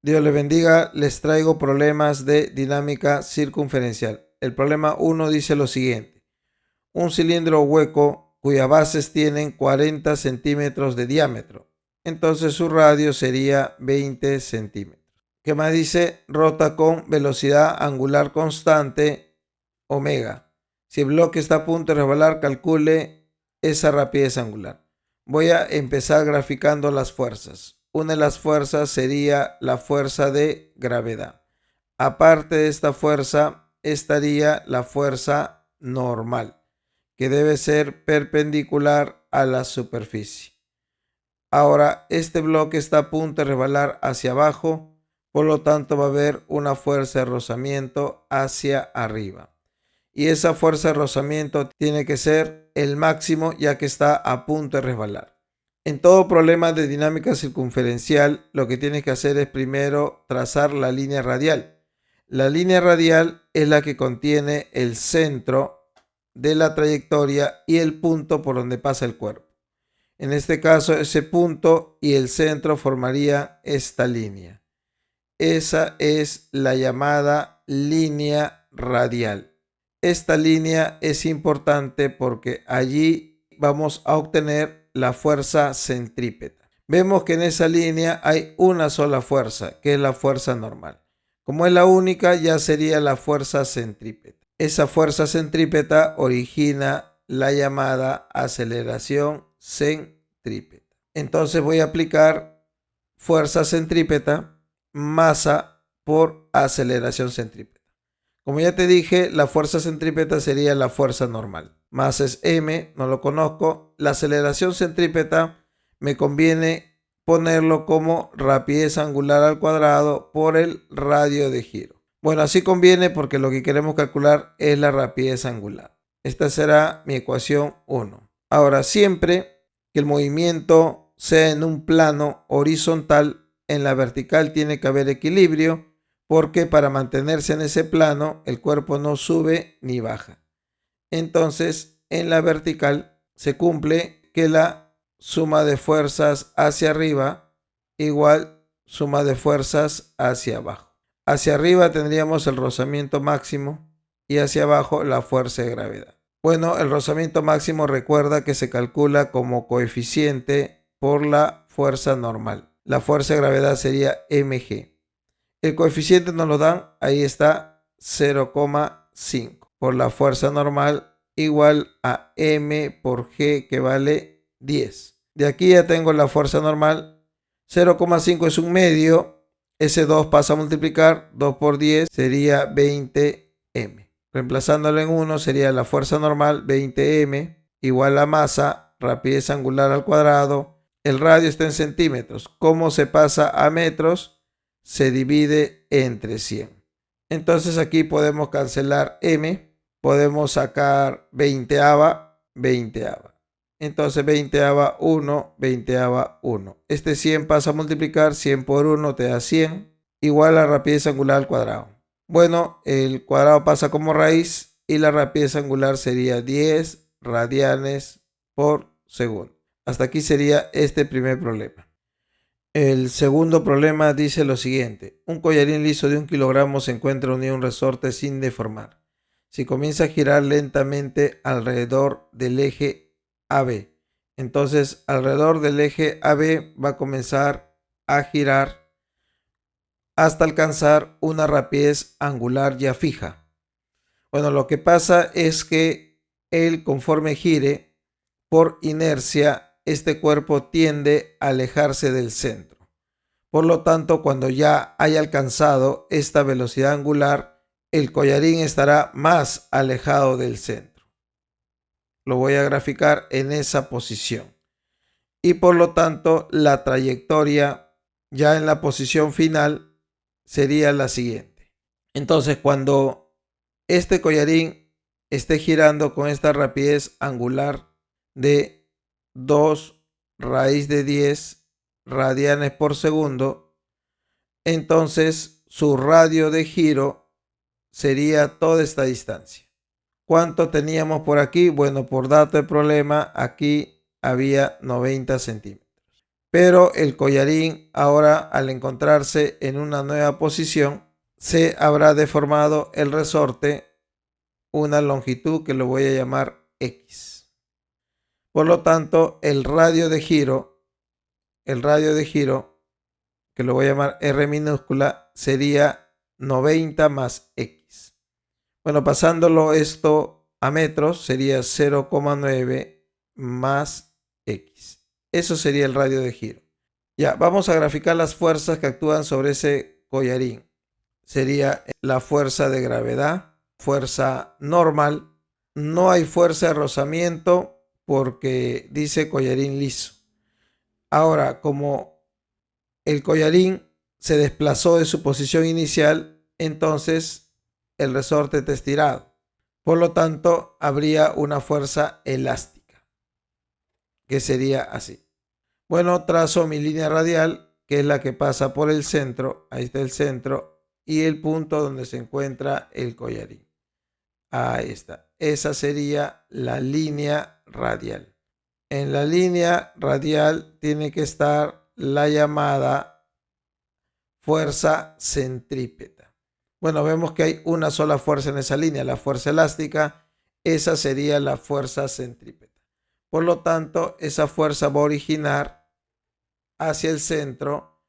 Dios les bendiga, les traigo problemas de dinámica circunferencial. El problema 1 dice lo siguiente. Un cilindro hueco cuyas bases tienen 40 centímetros de diámetro. Entonces su radio sería 20 centímetros. ¿Qué más dice? Rota con velocidad angular constante, omega. Si el bloque está a punto de resbalar, calcule esa rapidez angular. Voy a empezar graficando las fuerzas. Una de las fuerzas sería la fuerza de gravedad. Aparte de esta fuerza estaría la fuerza normal, que debe ser perpendicular a la superficie. Ahora, este bloque está a punto de resbalar hacia abajo, por lo tanto va a haber una fuerza de rozamiento hacia arriba. Y esa fuerza de rozamiento tiene que ser el máximo ya que está a punto de resbalar. En todo problema de dinámica circunferencial, lo que tienes que hacer es primero trazar la línea radial. La línea radial es la que contiene el centro de la trayectoria y el punto por donde pasa el cuerpo. En este caso, ese punto y el centro formarían esta línea. Esa es la llamada línea radial. Esta línea es importante porque allí vamos a obtener la fuerza centrípeta. Vemos que en esa línea hay una sola fuerza, que es la fuerza normal. Como es la única, ya sería la fuerza centrípeta. Esa fuerza centrípeta origina la llamada aceleración centrípeta. Entonces voy a aplicar fuerza centrípeta, masa por aceleración centrípeta. Como ya te dije, la fuerza centrípeta sería la fuerza normal. Masa es m, no lo conozco. La aceleración centrípeta me conviene ponerlo como rapidez angular al cuadrado por el radio de giro. Bueno, así conviene porque lo que queremos calcular es la rapidez angular. Esta será mi ecuación 1. Ahora, siempre que el movimiento sea en un plano horizontal, en la vertical tiene que haber equilibrio, porque para mantenerse en ese plano el cuerpo no sube ni baja. Entonces, en la vertical se cumple que la suma de fuerzas hacia arriba igual suma de fuerzas hacia abajo. Hacia arriba tendríamos el rozamiento máximo y hacia abajo la fuerza de gravedad. Bueno, el rozamiento máximo recuerda que se calcula como coeficiente por la fuerza normal. La fuerza de gravedad sería mg. El coeficiente nos lo dan, ahí está 0,5 por la fuerza normal igual a m por g que vale 10. De aquí ya tengo la fuerza normal, 0,5 es un medio, ese 2 pasa a multiplicar, 2 por 10 sería 20m. Reemplazándolo en 1 sería la fuerza normal 20m igual a masa, rapidez angular al cuadrado. El radio está en centímetros. ¿Cómo se pasa a metros? Se divide entre 100. Entonces aquí podemos cancelar m, podemos sacar 20ava. Entonces 20ava 1, 20ava 1. Este 100 pasa a multiplicar, 100 por 1 te da 100, igual a rapidez angular al cuadrado. Bueno, el cuadrado pasa como raíz y la rapidez angular sería 10 radianes por segundo. Hasta aquí sería este primer problema. El segundo problema dice lo siguiente. Un collarín liso de 1 kilogramo se encuentra unido a un resorte sin deformar. Si comienza a girar lentamente alrededor del eje AB, entonces alrededor del eje AB va a comenzar a girar hasta alcanzar una rapidez angular ya fija. Bueno, lo que pasa es que él, conforme gire, por inercia, este cuerpo tiende a alejarse del centro. Por lo tanto, cuando ya haya alcanzado esta velocidad angular, el collarín estará más alejado del centro. Lo voy a graficar en esa posición. Y por lo tanto, la trayectoria ya en la posición final sería la siguiente. Entonces, cuando este collarín esté girando con esta rapidez angular de 2 raíz de 10 radianes por segundo, entonces su radio de giro sería toda esta distancia. ¿Cuánto teníamos por aquí? Bueno, por dato de problema, aquí había 90 centímetros. pero el collarín ahora, al encontrarse en una nueva posición, se habrá deformado el resorte una longitud que lo voy a llamar X. Por lo tanto, el radio de giro, que lo voy a llamar R minúscula, sería 90 más X. Bueno, pasándolo esto a metros, sería 0,9 más X. Eso sería el radio de giro. Ya, vamos a graficar las fuerzas que actúan sobre ese collarín. Sería la fuerza de gravedad, fuerza normal. No hay fuerza de rozamiento porque dice collarín liso. Ahora, como el collarín se desplazó de su posición inicial, entonces el resorte está estirado. Por lo tanto, habría una fuerza elástica, que sería así. Bueno, trazo mi línea radial, que es la que pasa por el centro. Ahí está el centro y el punto donde se encuentra el collarín. Ahí está. Esa sería la línea radial. En la línea radial tiene que estar la llamada fuerza centrípeta. Bueno, vemos que hay una sola fuerza en esa línea, la fuerza elástica. Esa sería la fuerza centrípeta. Por lo tanto, esa fuerza va a originar hacia el centro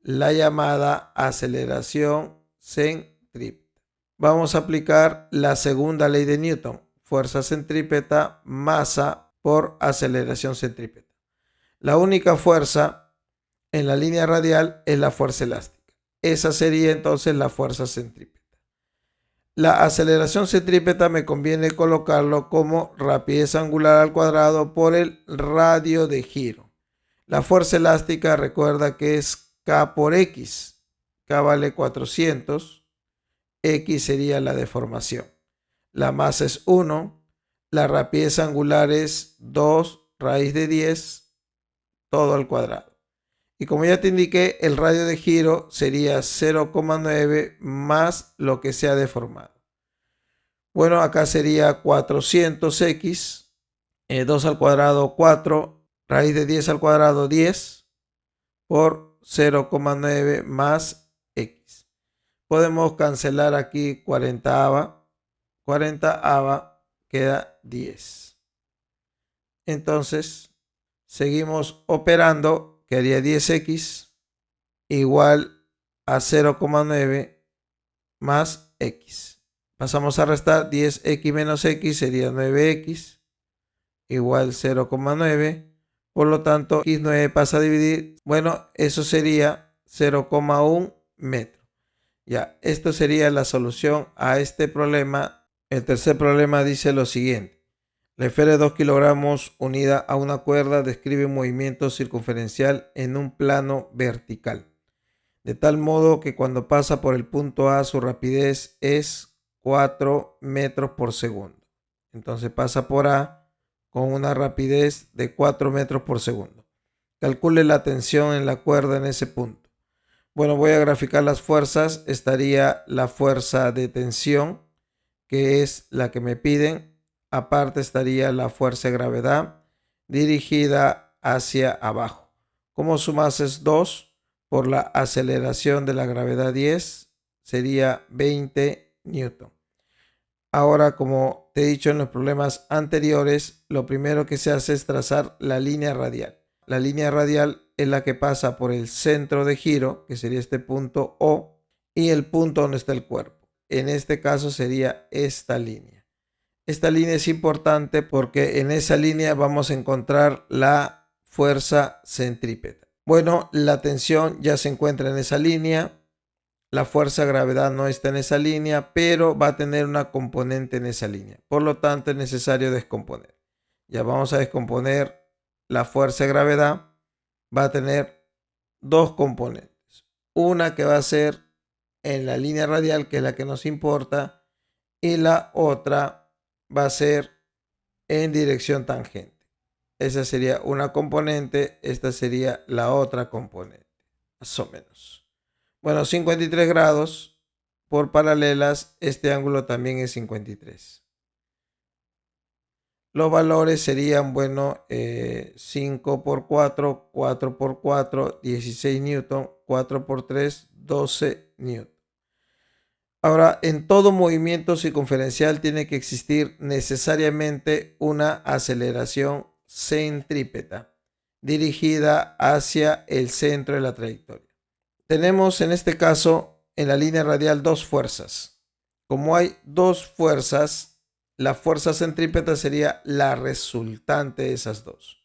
la llamada aceleración centrípeta. Vamos a aplicar la segunda ley de Newton, fuerza centrípeta, masa por aceleración centrípeta. La única fuerza en la línea radial es la fuerza elástica. Esa sería entonces la fuerza centrípeta. La aceleración centrípeta me conviene colocarlo como rapidez angular al cuadrado por el radio de giro. La fuerza elástica, recuerda que es K por X. K vale 400. X sería la deformación. La masa es 1. La rapidez angular es 2 raíz de 10 todo al cuadrado. Y como ya te indiqué, el radio de giro sería 0,9 más lo que se ha deformado. Bueno, acá sería 400x, 2 al cuadrado 4, raíz de 10 al cuadrado 10 por 0,9 más x. Podemos cancelar aquí 40ava. 40ava queda 10. Entonces, seguimos operando, quedaría 10x igual a 0,9 más x. Pasamos a restar 10x menos x, sería 9x igual 0,9. Por lo tanto, x9 pasa a dividir. Bueno, eso sería 0,1 metro. Ya, esto sería la solución a este problema. El tercer problema dice lo siguiente. La esfera de 2 kilogramos unida a una cuerda describe un movimiento circunferencial en un plano vertical, de tal modo que cuando pasa por el punto A su rapidez es 4 metros por segundo. Entonces pasa por A con una rapidez de 4 metros por segundo. Calcule la tensión en la cuerda en ese punto. Bueno, voy a graficar las fuerzas. Estaría la fuerza de tensión, que es la que me piden. Aparte estaría la fuerza de gravedad dirigida hacia abajo. Como su masa es 2, por la aceleración de la gravedad 10, sería 20 newton. Ahora, como te he dicho en los problemas anteriores, lo primero que se hace es trazar la línea radial. La línea radial es la que pasa por el centro de giro, que sería este punto O, y el punto donde está el cuerpo. En este caso sería esta línea. Esta línea es importante porque en esa línea vamos a encontrar la fuerza centrípeta. Bueno, la tensión ya se encuentra en esa línea. La fuerza de gravedad no está en esa línea, pero va a tener una componente en esa línea. Por lo tanto, es necesario descomponer. Ya vamos a descomponer la fuerza de gravedad. Va a tener dos componentes. Una que va a ser en la línea radial, que es la que nos importa, y la otra va a ser en dirección tangente. Esa sería una componente, esta sería la otra componente, más o menos. Bueno, 53 grados por paralelas, este ángulo también es 53. los valores serían, bueno, 5 por 4, 4 por 4, 16 newton, 4 por 3, 12 newton. Ahora, en todo movimiento circunferencial tiene que existir necesariamente una aceleración centrípeta dirigida hacia el centro de la trayectoria. Tenemos en este caso en la línea radial dos fuerzas. Como hay dos fuerzas, la fuerza centrípeta sería la resultante de esas dos.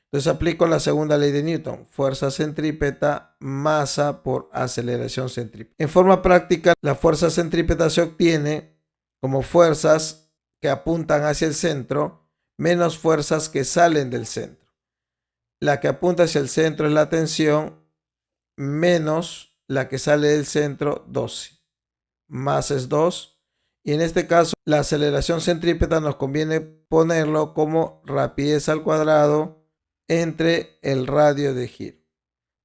Entonces aplico la segunda ley de Newton, fuerza centrípeta, masa por aceleración centrípeta. En forma práctica, la fuerza centrípeta se obtiene como fuerzas que apuntan hacia el centro menos fuerzas que salen del centro. La que apunta hacia el centro es la tensión menos la que sale del centro, 12. Más es 2. Y en este caso, la aceleración centrípeta nos conviene ponerlo como rapidez al cuadrado entre el radio de giro.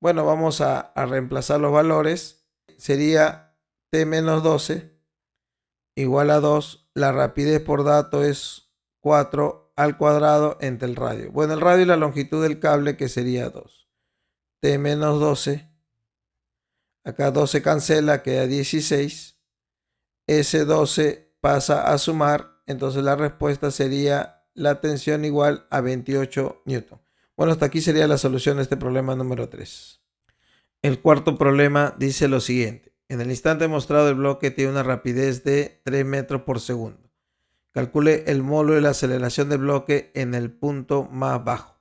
Bueno, vamos a reemplazar los valores. Sería T menos 12 igual a 2. La rapidez por dato es 4 al cuadrado entre el radio. Bueno, el radio y la longitud del cable, que sería 2. T menos 12. Acá 12 cancela, queda 16. Ese 12 pasa a sumar. Entonces la respuesta sería la tensión igual a 28 newton. Bueno, hasta aquí sería la solución de este problema número 3. El cuarto problema dice lo siguiente. En el instante mostrado el bloque tiene una rapidez de 3 metros por segundo. Calcule el módulo de la aceleración del bloque en el punto más bajo.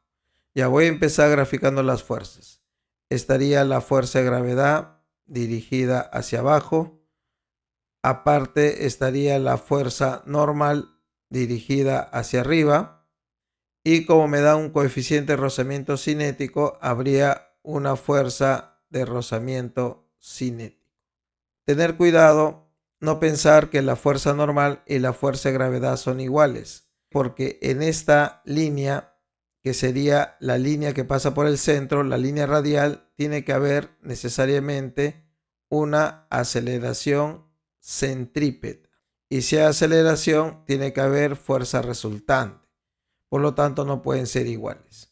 Ya voy a empezar graficando las fuerzas. Estaría la fuerza de gravedad dirigida hacia abajo. Aparte estaría la fuerza normal dirigida hacia arriba. Y como me da un coeficiente de rozamiento cinético, habría una fuerza de rozamiento cinético. Tener cuidado, no pensar que la fuerza normal y la fuerza de gravedad son iguales, porque en esta línea, que sería la línea que pasa por el centro, la línea radial, tiene que haber necesariamente una aceleración centrípeta. Y si hay aceleración, tiene que haber fuerza resultante. Por lo tanto, no pueden ser iguales.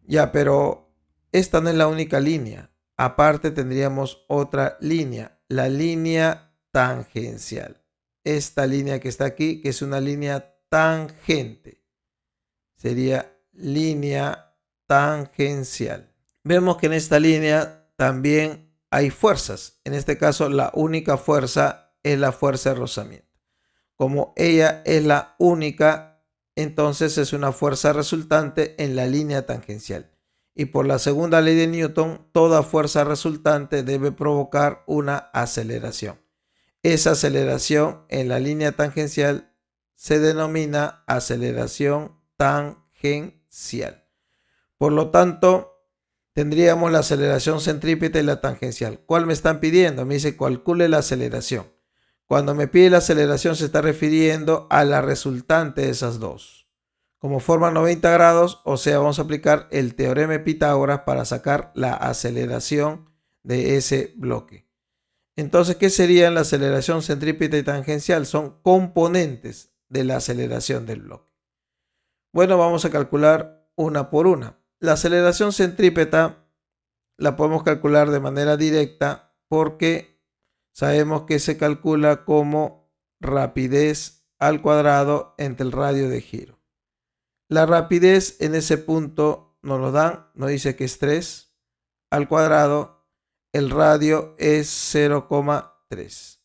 Ya, pero esta no es la única línea. Aparte tendríamos otra línea, la línea tangencial. Esta línea que está aquí, que es una línea tangente, sería línea tangencial. Vemos que en esta línea también hay fuerzas. En este caso, la única fuerza es la fuerza de rozamiento. Como ella es la única, entonces es una fuerza resultante en la línea tangencial. Y por la segunda ley de Newton, toda fuerza resultante debe provocar una aceleración. Esa aceleración en la línea tangencial se denomina aceleración tangencial. Por lo tanto, tendríamos la aceleración centrípeta y la tangencial. ¿Cuál me están pidiendo? Me dice calcule la aceleración. Cuando me pide la aceleración se está refiriendo a la resultante de esas dos. Como forma 90 grados, o sea, vamos a aplicar el teorema de Pitágoras para sacar la aceleración de ese bloque. Entonces, ¿qué serían la aceleración centrípeta y tangencial? Son componentes de la aceleración del bloque. Bueno, vamos a calcular una por una. La aceleración centrípeta la podemos calcular de manera directa porque sabemos que se calcula como rapidez al cuadrado entre el radio de giro. La rapidez en ese punto nos lo dan, nos dice que es 3 al cuadrado, el radio es 0,3.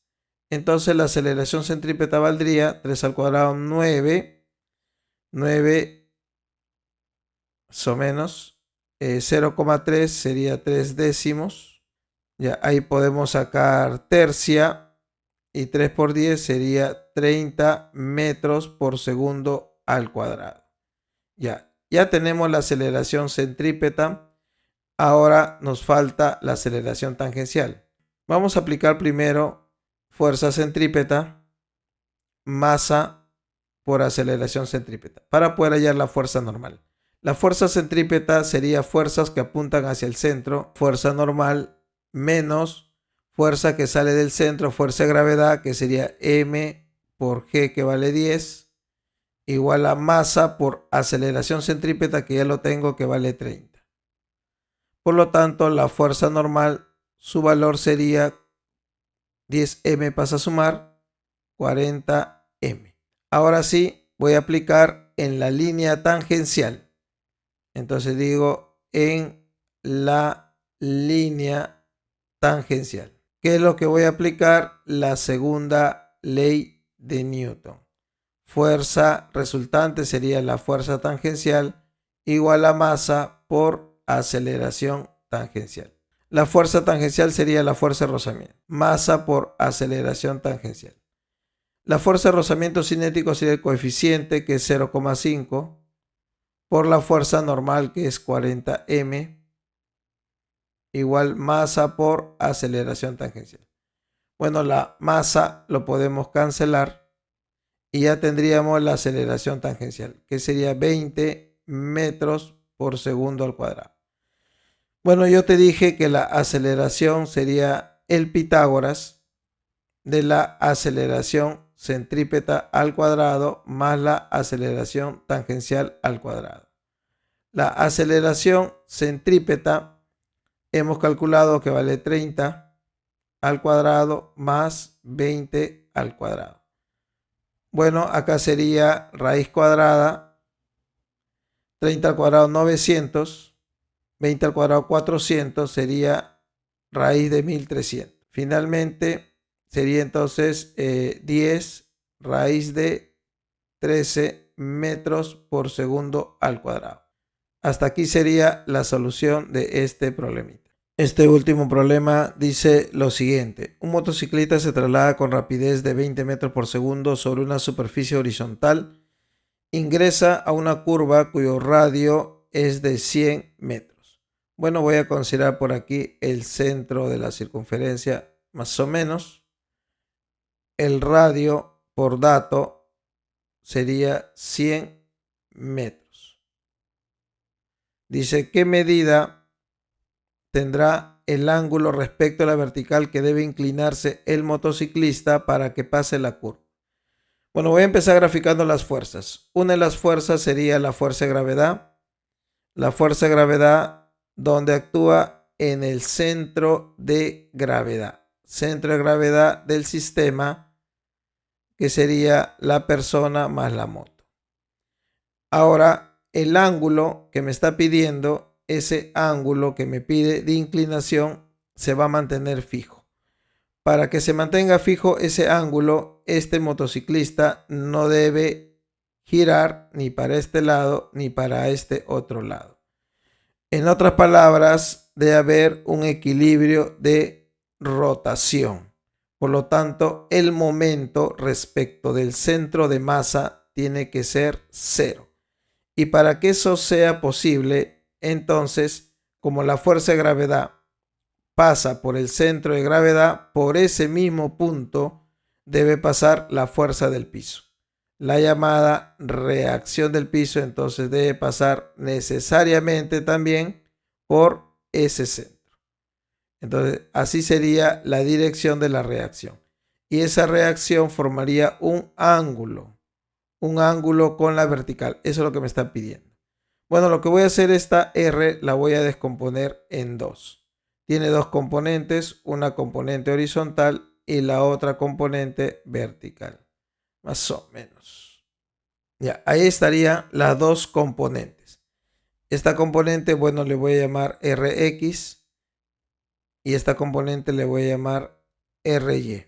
Entonces la aceleración centrípeta valdría 3 al cuadrado 9, 9 más o menos, 0,3 sería 3 décimos. Ya ahí podemos sacar tercia y 3 por 10 sería 30 metros por segundo al cuadrado. Ya tenemos la aceleración centrípeta. Ahora nos falta la aceleración tangencial. Vamos a aplicar primero fuerza centrípeta, masa por aceleración centrípeta, para poder hallar la fuerza normal. La fuerza centrípeta sería fuerzas que apuntan hacia el centro, fuerza normal, menos fuerza que sale del centro, fuerza de gravedad, que sería M por G, que vale 10, igual a masa por aceleración centrípeta, que ya lo tengo, que vale 30. Por lo tanto, la fuerza normal, su valor sería 10m, pasa a sumar 40m. Ahora sí, voy a aplicar en la línea tangencial. Entonces digo en la línea tangencial. ¿Qué es lo que voy a aplicar? La segunda ley de Newton. Fuerza resultante sería la fuerza tangencial igual a masa por aceleración tangencial. La fuerza tangencial sería la fuerza de rozamiento. Masa por aceleración tangencial. La fuerza de rozamiento cinético sería el coeficiente, que es 0,5, por la fuerza normal, que es 40m, igual masa por aceleración tangencial. Bueno, la masa lo podemos cancelar y ya tendríamos la aceleración tangencial, que sería 20 metros por segundo al cuadrado. Bueno, yo te dije que la aceleración sería el Pitágoras de la aceleración centrípeta al cuadrado más la aceleración tangencial al cuadrado. La aceleración centrípeta hemos calculado que vale 30 al cuadrado más 20 al cuadrado. Bueno, acá sería raíz cuadrada, 30 al cuadrado 900, 20 al cuadrado 400, sería raíz de 1300. Finalmente sería entonces 10 raíz de 13 metros por segundo al cuadrado. Hasta aquí sería la solución de este problemita. Este último problema dice lo siguiente. Un motociclista se traslada con rapidez de 20 metros por segundo sobre una superficie horizontal. Ingresa a una curva cuyo radio es de 100 metros. Bueno, voy a considerar por aquí el centro de la circunferencia, más o menos. El radio por dato sería 100 metros. Dice, ¿qué medida tendrá el ángulo respecto a la vertical que debe inclinarse el motociclista para que pase la curva? Bueno, voy a empezar graficando las fuerzas. Una de las fuerzas sería la fuerza de gravedad. La fuerza de gravedad donde actúa en el centro de gravedad. Centro de gravedad del sistema, que sería la persona más la moto. Ahora, el ángulo que me está pidiendo, ese ángulo que me pide de inclinación, se va a mantener fijo. Para que se mantenga fijo ese ángulo, este motociclista no debe girar ni para este lado ni para este otro lado. En otras palabras, debe haber un equilibrio de rotación. Por lo tanto, el momento respecto del centro de masa tiene que ser cero. Y para que eso sea posible, entonces, como la fuerza de gravedad pasa por el centro de gravedad, por ese mismo punto debe pasar la fuerza del piso. La llamada reacción del piso, entonces debe pasar necesariamente también por ese centro. Entonces, así sería la dirección de la reacción. Y esa reacción formaría un ángulo con la vertical. Eso es lo que me están pidiendo. Bueno, lo que voy a hacer, esta R la voy a descomponer en dos. Tiene dos componentes, una componente horizontal y la otra componente vertical. Más o menos. Ya, ahí estarían las dos componentes. Esta componente, bueno, le voy a llamar Rx y esta componente le voy a llamar Ry.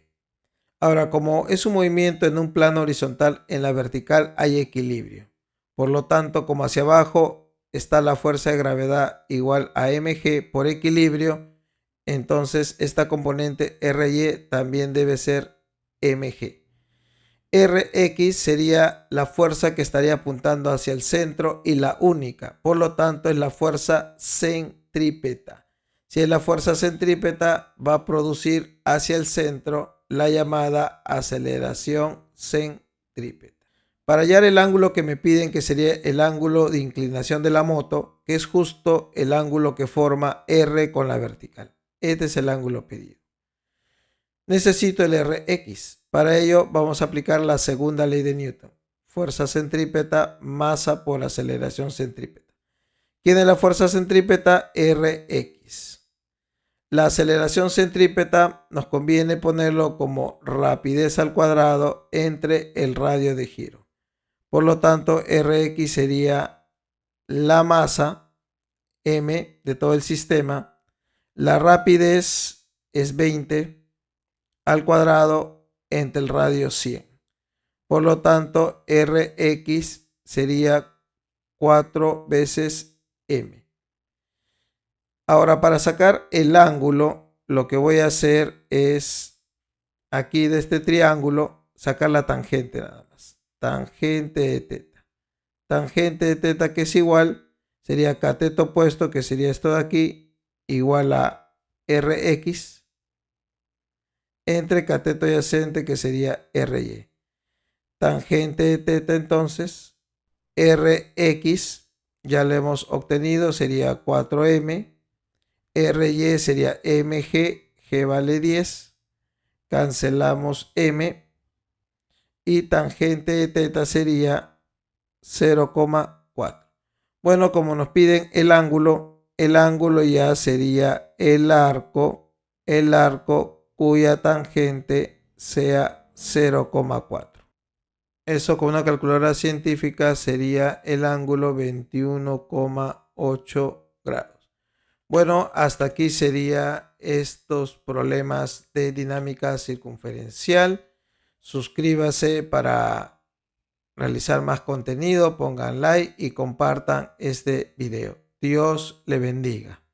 Ahora, como es un movimiento en un plano horizontal, en la vertical hay equilibrio. Por lo tanto, como hacia abajo está la fuerza de gravedad igual a mg por equilibrio, entonces esta componente Ry también debe ser mg. Rx sería la fuerza que estaría apuntando hacia el centro y la única. Por lo tanto, es la fuerza centrípeta. Si es la fuerza centrípeta, va a producir hacia el centro la llamada aceleración centrípeta. Para hallar el ángulo que me piden, que sería el ángulo de inclinación de la moto, que es justo el ángulo que forma R con la vertical. Este es el ángulo pedido. Necesito el Rx. Para ello vamos a aplicar la segunda ley de Newton. fuerza centrípeta, masa por aceleración centrípeta. ¿Quién es la fuerza centrípeta? Rx. La aceleración centrípeta nos conviene ponerlo como rapidez al cuadrado entre el radio de giro. Por lo tanto, Rx sería la masa m de todo el sistema. La rapidez es 20 al cuadrado entre el radio 100. Por lo tanto, Rx sería 4 veces m. Ahora, para sacar el ángulo, lo que voy a hacer es aquí de este triángulo sacar la tangente nada más. Tangente de teta. Tangente de teta, que es igual, sería cateto opuesto, que sería esto de aquí, igual a Rx, entre cateto adyacente, que sería Ry. Tangente de teta, entonces, Rx, ya lo hemos obtenido, sería 4m. Ry sería mg, g vale 10. Cancelamos m. Y tangente de teta sería 0,4. Bueno, como nos piden el ángulo ya sería el arco cuya tangente sea 0,4. Eso con una calculadora científica sería el ángulo 21,8 grados. Bueno, hasta aquí sería estos problemas de dinámica circunferencial. Suscríbase para realizar más contenido, pongan like y compartan este video. Dios le bendiga.